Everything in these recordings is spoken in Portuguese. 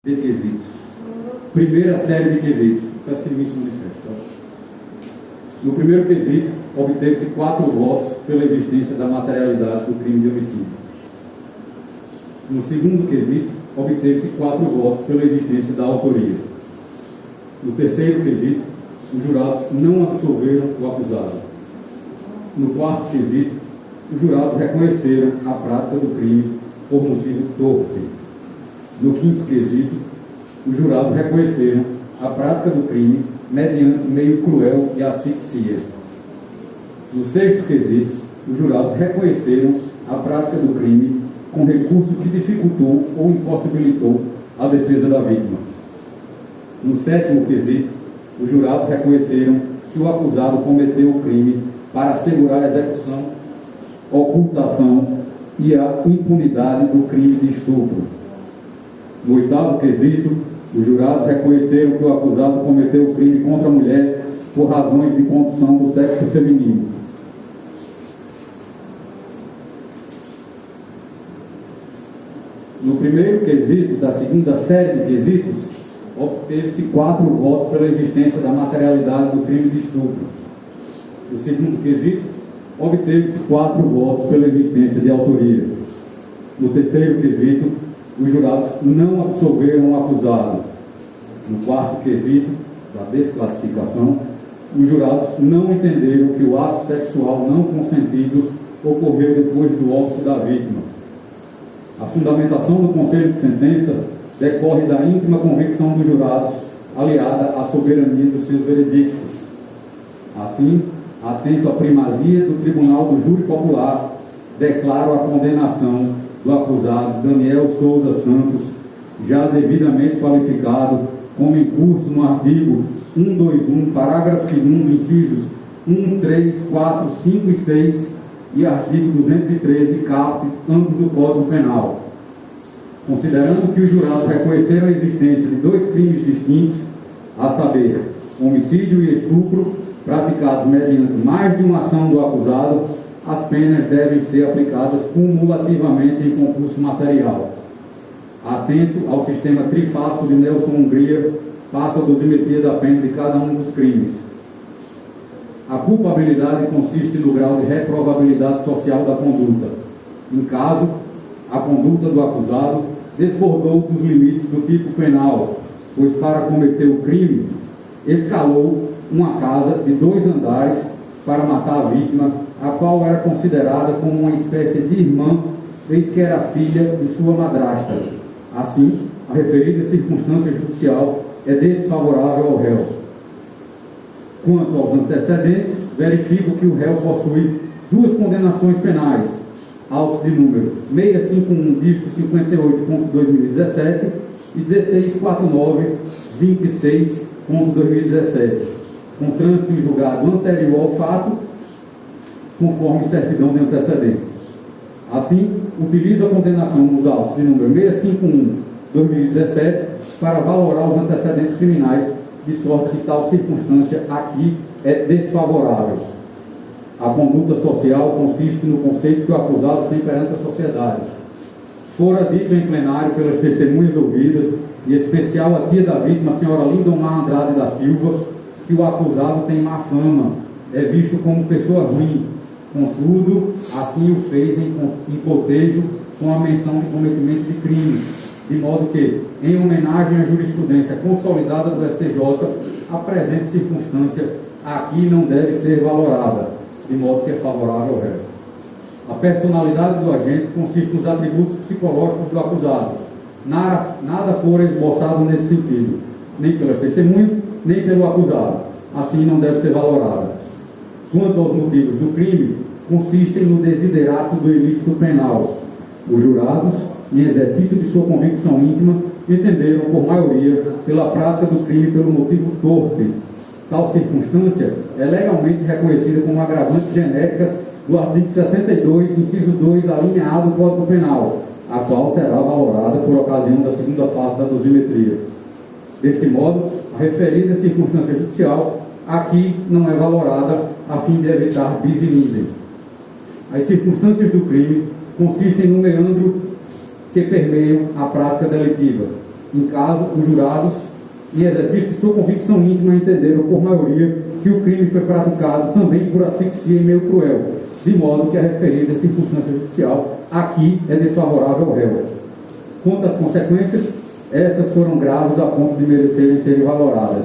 de quesitos. Primeira série de quesitos. Peço que ninguém se manifeste. Tá? No primeiro quesito, obteve-se 4 votos pela existência da materialidade do crime de homicídio. No segundo quesito, obteve-se 4 votos pela existência da autoria. No terceiro quesito, os jurados não absolveram o acusado. No quarto quesito, os jurados reconheceram a prática do crime por motivo torpe. No quinto quesito, os jurados reconheceram a prática do crime mediante meio cruel e asfixia. No sexto quesito, os jurados reconheceram a prática do crime com recurso que dificultou ou impossibilitou a defesa da vítima. No sétimo quesito, os jurados reconheceram que o acusado cometeu o crime para assegurar a execução, ocultação e a impunidade do crime de estupro. No oitavo quesito, os jurados reconheceram que o acusado cometeu o crime contra a mulher por razões de condição do sexo feminino. No primeiro quesito da segunda série de quesitos, obteve-se 4 votos pela existência da materialidade do crime de estupro. No segundo quesito, obteve-se 4 votos pela existência de autoria. No terceiro quesito, os jurados não absolveram o acusado. No quarto quesito, da desclassificação, os jurados não entenderam que o ato sexual não consentido ocorreu depois do óbito da vítima. A fundamentação do conselho de sentença decorre da íntima convicção dos jurados, aliada à soberania dos seus veredictos. Assim, atento à primazia do Tribunal do Júri Popular, declaro a condenação do acusado Daniel Souza Santos, já devidamente qualificado como em curso no artigo 121, parágrafo 2º, incisos 1, 3, 4, 5 e 6 e artigo 213, caput, ambos do Código Penal. Considerando que os jurados reconheceram a existência de 2 crimes distintos, a saber, homicídio e estupro, praticados mediante mais de uma ação do acusado, as penas devem ser aplicadas cumulativamente em concurso material. Atento ao sistema trifásico de Nelson Hungria, passa a dosimetria da pena de cada um dos crimes. A culpabilidade consiste no grau de reprovabilidade social da conduta. Em caso, a conduta do acusado desbordou dos limites do tipo penal, pois para cometer o crime, escalou uma casa de 2 andares para matar a vítima, a qual era considerada como uma espécie de irmã, eis que era filha de sua madrasta. Assim, a referida circunstância judicial é desfavorável ao réu. Quanto aos antecedentes, verifico que o réu possui 2 condenações penais, autos de número 651, dígito 58.2017 e 1649-26.2017, com trânsito em julgado anterior ao fato, conforme certidão de antecedentes. Assim, utilizo a condenação nos autos de número 651/2017 para valorar os antecedentes criminais, de sorte que tal circunstância aqui é desfavorável. A conduta social consiste no conceito que o acusado tem perante a sociedade. Fora dito em plenário pelas testemunhas ouvidas, em especial a tia da vítima, a senhora Lindomar Andrade da Silva, que o acusado tem má fama, é visto como pessoa ruim. Contudo, assim o fez em cotejo com a menção de cometimento de crimes, de modo que, em homenagem à jurisprudência consolidada do STJ, a presente circunstância aqui não deve ser valorada, de modo que é favorável ao réu. A personalidade do agente consiste nos atributos psicológicos do acusado. Nada fora esboçado nesse sentido, nem pelas testemunhas, nem pelo acusado. Assim não deve ser valorada. Quanto aos motivos do crime, consistem no desiderato do ilícito penal. Os jurados, em exercício de sua convicção íntima, entenderam, por maioria, pela prática do crime pelo motivo torpe. Tal circunstância é legalmente reconhecida como agravante genérica do artigo 62, inciso 2, a linha A do Código Penal, a qual será valorada por ocasião da segunda fase da dosimetria. Deste modo, a referida circunstância judicial aqui não é valorada a fim de evitar bis in idem. As circunstâncias do crime consistem no meandro que permeiam a prática delitiva. Em caso, os jurados, em exercício de sua convicção íntima, entenderam por maioria que o crime foi praticado também por asfixia e meio cruel, de modo que a referida circunstância judicial aqui é desfavorável ao réu. Quanto às consequências, essas foram graves a ponto de merecerem serem valoradas.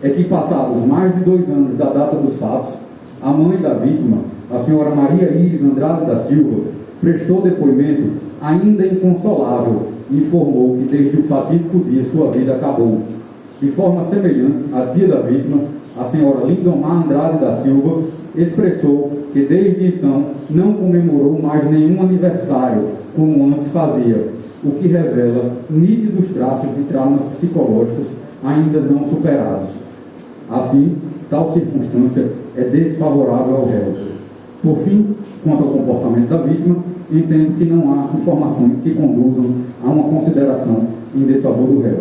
É que, passados mais de 2 anos da data dos fatos, a mãe da vítima, a senhora Maria Iris Andrade da Silva, prestou depoimento ainda inconsolável e informou que desde o fatídico dia sua vida acabou. De forma semelhante, a tia da vítima, a senhora Lindomar Andrade da Silva, expressou que desde então não comemorou mais nenhum aniversário como antes fazia, o que revela nítidos traços de traumas psicológicos ainda não superados. Assim, tal circunstância é desfavorável ao réu. Por fim, quanto ao comportamento da vítima, entendo que não há informações que conduzam a uma consideração em desfavor do réu.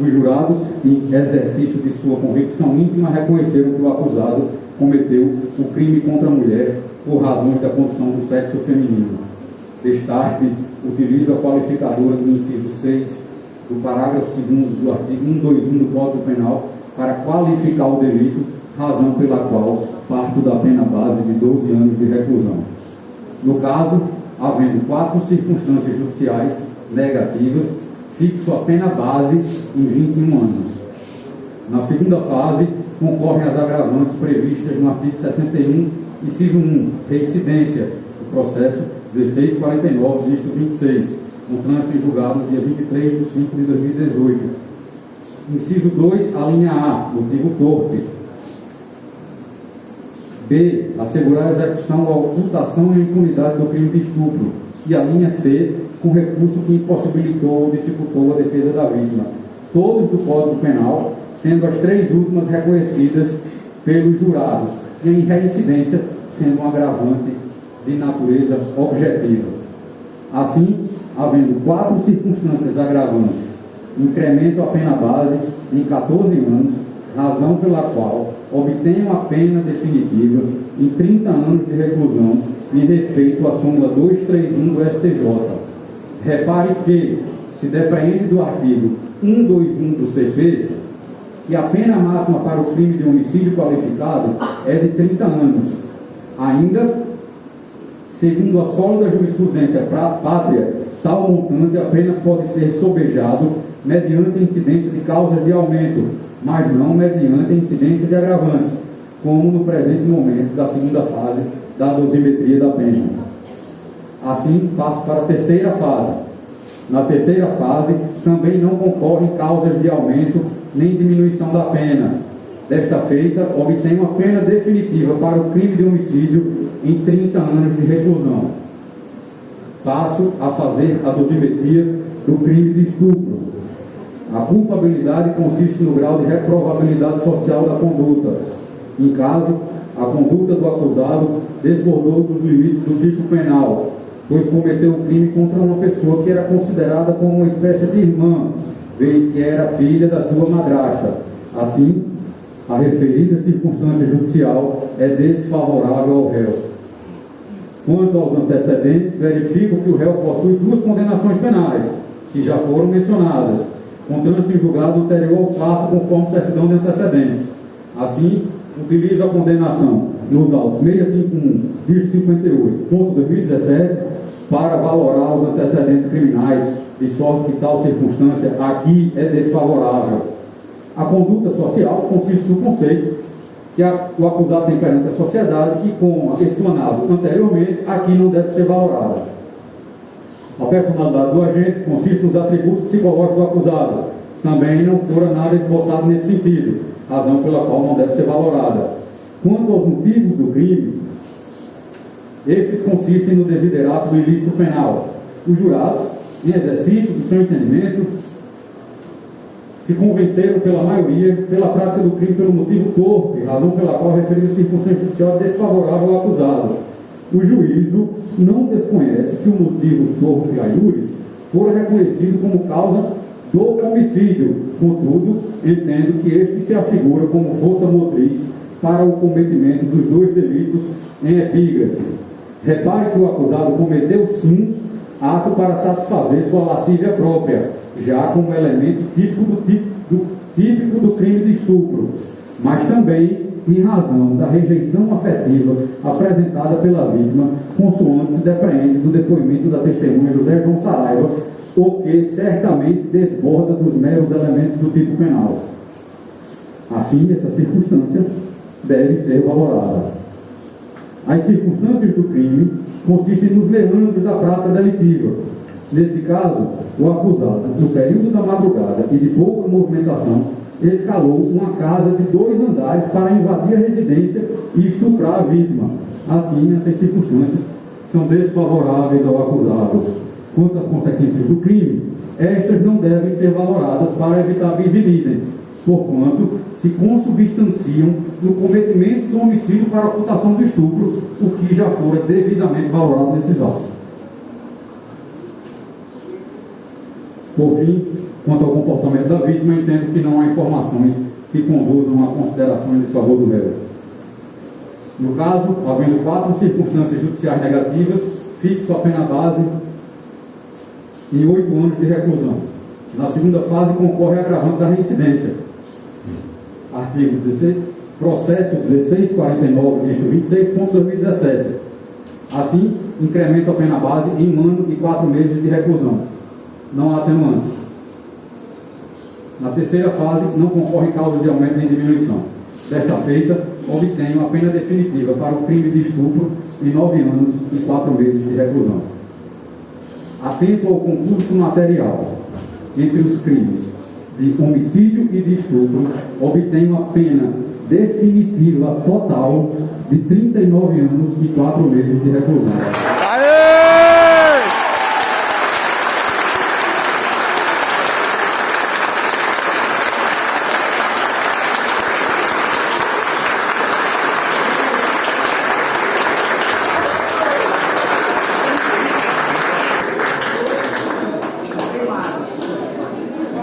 Os jurados, em exercício de sua convicção íntima, reconheceram que o acusado cometeu o crime contra a mulher por razões da condição do sexo feminino. Destaque utiliza a qualificadora do inciso 6 do parágrafo 2º do artigo 121 do Código Penal para qualificar o delito, razão pela qual parto da pena base de 12 anos de reclusão. No caso, havendo 4 circunstâncias judiciais negativas, fixo a pena base em 21 anos. Na segunda fase, concorrem as agravantes previstas no artigo 61, inciso 1, reincidência, do processo 1649, dígito 26, com trânsito em julgado no dia 23 de 5 de 2018. Inciso 2, a linha A, motivo torpe. B, assegurar a execução ou ocultação e impunidade do crime de estupro. E a linha C, com recurso que impossibilitou ou dificultou a defesa da vítima. Todos do Código Penal, sendo as 3 últimas reconhecidas pelos jurados, e em reincidência, sendo um agravante de natureza objetiva. Assim, havendo 4 circunstâncias agravantes, incremento a pena base em 14 anos, razão pela qual obtenho a pena definitiva em 30 anos de reclusão em respeito à súmula 231 do STJ. Repare que se depreende do artigo 121 do CP que a pena máxima para o crime de homicídio qualificado é de 30 anos. Ainda, segundo a sólida jurisprudência pátria, tal montante apenas pode ser sobejado mediante a incidência de causas de aumento, mas não mediante a incidência de agravantes, como no presente momento da segunda fase da dosimetria da pena. Assim, passo para a terceira fase. Na terceira fase, também não concorrem causas de aumento nem diminuição da pena. Desta feita, obtenho a pena definitiva para o crime de homicídio em 30 anos de reclusão. Passo a fazer a dosimetria do crime de estupro. A culpabilidade consiste no grau de reprovabilidade social da conduta. Em caso, a conduta do acusado desbordou dos limites do tipo penal, pois cometeu o crime contra uma pessoa que era considerada como uma espécie de irmã, vez que era filha da sua madrasta. Assim, a referida circunstância judicial é desfavorável ao réu. Quanto aos antecedentes, verifico que o réu possui 2 condenações penais, que já foram mencionadas, com trânsito em julgado anterior ao fato, conforme certidão de antecedentes. Assim, utilizo a condenação nos autos 651, dígito 58, ponto 2017, para valorar os antecedentes criminais, de sorte que tal circunstância aqui é desfavorável. A conduta social consiste no conceito que o acusado tem perante a sociedade e, como explanado anteriormente, aqui não deve ser valorada. A personalidade do agente consiste nos atributos psicológicos do acusado. Também não fora nada esboçado nesse sentido, razão pela qual não deve ser valorada. Quanto aos motivos do crime, estes consistem no desiderato do ilícito penal. Os jurados, em exercício do seu entendimento, se convenceram pela maioria pela prática do crime pelo motivo torpe, razão pela qual a referida circunstância judicial é desfavorável ao acusado. O juízo não desconhece que o motivo torpe a iuris fora reconhecido como causa do homicídio, contudo, entendo que este se afigura como força motriz para o cometimento dos 2 delitos em epígrafe. Repare que o acusado cometeu sim ato para satisfazer sua lascívia própria, já como elemento típico do crime de estupro, mas também em razão da rejeição afetiva apresentada pela vítima, consoante se depreende do depoimento da testemunha José João Saraiva, o que certamente desborda dos meros elementos do tipo penal. Assim, essa circunstância deve ser valorada. As circunstâncias do crime consistem nos meandros da prática delitiva. Nesse caso, o acusado, no período da madrugada e de pouca movimentação, escalou uma casa de 2 andares para invadir a residência e estuprar a vítima. Assim, essas circunstâncias são desfavoráveis ao acusado. Quanto às consequências do crime, estas não devem ser valoradas para evitar bis in idem, porquanto se consubstanciam no cometimento do homicídio para a ocultação do estupro, o que já fora devidamente valorado nesses atos. Por fim, quanto ao comportamento da vítima, entendo que não há informações que conduzam à consideração em desfavor do réu. No caso, havendo 4 circunstâncias judiciais negativas, fixo a pena base em 8 anos de reclusão. Na segunda fase, concorre agravante da reincidência. Artigo 16, processo 1649, dígito 26.2017. Assim, incrementa a pena base em 1 ano e 4 meses de reclusão. Não há atenuantes. Na terceira fase, não concorre causa de aumento nem diminuição. Desta feita, obtenho a pena definitiva para o crime de estupro em 9 anos e 4 meses de reclusão. Atento ao concurso material entre os crimes de homicídio e de estupro, obtenho a pena definitiva total de 39 anos e 4 meses de reclusão.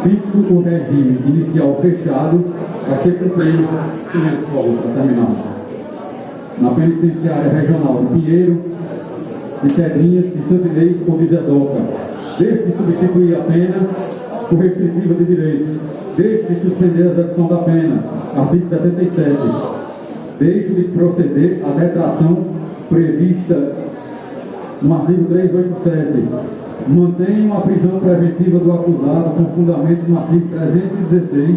Fixo o regime inicial fechado a ser cumprido, silêncio, por favor, para terminar, na penitenciária regional de Pinheiro, de Pedrinhas, de Santa Inês ou de Zedoca, desde de substituir a pena por restritiva de direitos, desde de suspender a execução da pena, artigo 77, deixo de proceder à detração prevista no artigo 387, mantenho a prisão preventiva do acusado com fundamento no artigo 316,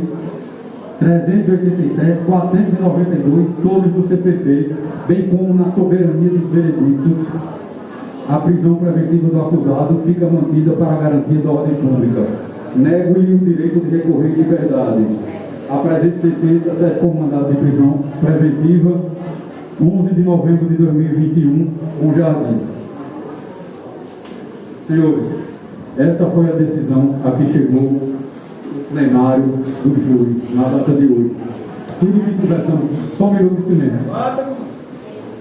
387, 492, todos do CPP, bem como na soberania dos veredictos. A prisão preventiva do acusado fica mantida para a garantia da ordem pública. Nego-lhe o direito de recorrer em liberdade. A presente sentença serve como mandado de prisão preventiva 11 de novembro de 2021, com Jardim. Senhores, essa foi a decisão a que chegou o plenário do júri na data de hoje. Tudo que conversamos, só um minuto de silêncio.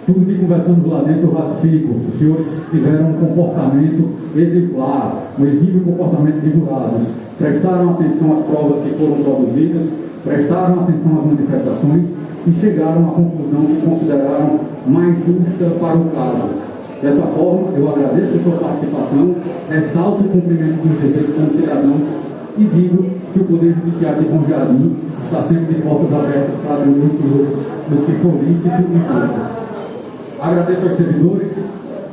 Tudo que conversamos lá dentro eu ratifico. Os senhores tiveram um comportamento exemplar, um exímio comportamento de jurados. Prestaram atenção às provas que foram produzidas, prestaram atenção às manifestações e chegaram à conclusão que consideraram mais justa para o caso. Dessa forma, eu agradeço a sua participação, ressalto o cumprimento dos deveres como cidadãos e digo que o Poder Judiciário de Bom Jardim está sempre de portas abertas para atender os senhores nos que for lícito e justo. Agradeço aos servidores,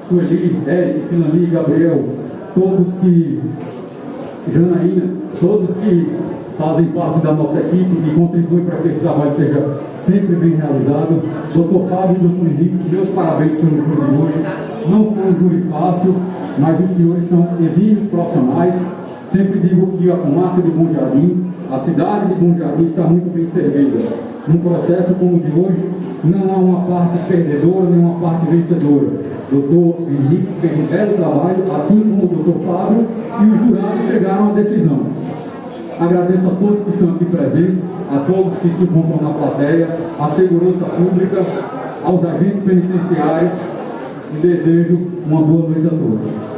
Sueli, Eric, Sinani, Gabriel, todos que, Janaína, todos que fazem parte da nossa equipe e contribuem para que esse trabalho seja sempre bem realizado. Dr. Fábio e Dr. Henrique, meus parabéns pelo júri de hoje. Não foi um júri fácil, mas os senhores são exímios profissionais. Sempre digo que a comarca de Bom Jardim, a cidade de Bom Jardim está muito bem servida. Num processo como o de hoje, não há uma parte perdedora nem uma parte vencedora. Dr. Henrique fez um belo trabalho, assim como o Dr. Fábio, e os jurados chegaram à decisão. Agradeço a todos que estão aqui presentes, a todos que se encontram na plateia, à segurança pública, aos agentes penitenciários e desejo uma boa noite a todos.